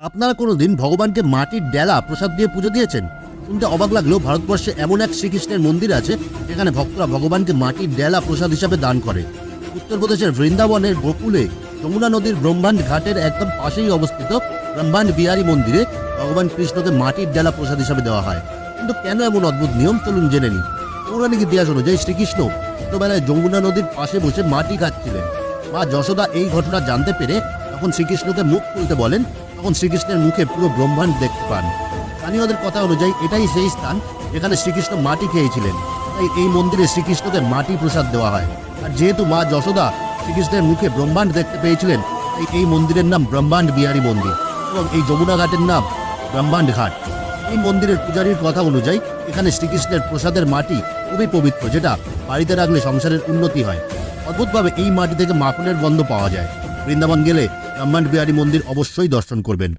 আপনারা কোনোদিন ভগবানকে মাটির ডেলা প্রসাদ দিয়ে পুজো দিয়েছেন? শুনতে অবাক লাগলেও ভারতবর্ষে এমন এক শ্রীকৃষ্ণের মন্দির আছে যেখানে ভক্তরা ভগবানকে মাটির ডেলা প্রসাদ হিসাবে দান করে। উত্তরপ্রদেশের বৃন্দাবনের গোকুলে যমুনা নদীর ব্রহ্মাণ্ড ঘাটের একদম পাশেই অবস্থিত ব্রহ্মাণ্ড বিহারী মন্দিরে ভগবান কৃষ্ণকে মাটির ডেলা প্রসাদ হিসাবে দেওয়া হয়। কিন্তু কেন এমন অদ্ভুত নিয়ম, চলুন জেনে নিই। পৌরাণিক ইতিহাস অনুযায়ী শ্রীকৃষ্ণ ছোটবেলায় যমুনা নদীর পাশে বসে মাটি খাচ্ছিলেন। মা যশোদা এই ঘটনা জানতে পেরে তখন শ্রীকৃষ্ণকে মুখ খুলতে বলেন। তখন শ্রীকৃষ্ণের মুখে পুরো ব্রহ্মাণ্ড দেখতে পান। স্থানীয়দের কথা অনুযায়ী এটাই সেই স্থান যেখানে শ্রীকৃষ্ণ মাটি খেয়েছিলেন, তাই এই মন্দিরে শ্রীকৃষ্ণকে মাটি প্রসাদ দেওয়া হয়। আর যেহেতু মা যশোদা শ্রীকৃষ্ণের মুখে ব্রহ্মাণ্ড দেখতে পেয়েছিলেন, তাই এই মন্দিরের নাম ব্রহ্মাণ্ড বিহারী মন্দির এবং এই যমুনা ঘাটের নাম ব্রহ্মাণ্ড ঘাট। এই মন্দিরের পূজারীর কথা অনুযায়ী এখানে শ্রীকৃষ্ণের প্রসাদের মাটি খুবই পবিত্র, যেটা বাড়িতে রাখলে সংসারের উন্নতি হয়। অদ্ভুতভাবে এই মাটি থেকে মাখনের গন্ধ পাওয়া যায়। বৃন্দাবন গেলে ব্রহ্মাণ্ড বিহারী মন্দির অবশ্যই দর্শন করবেন।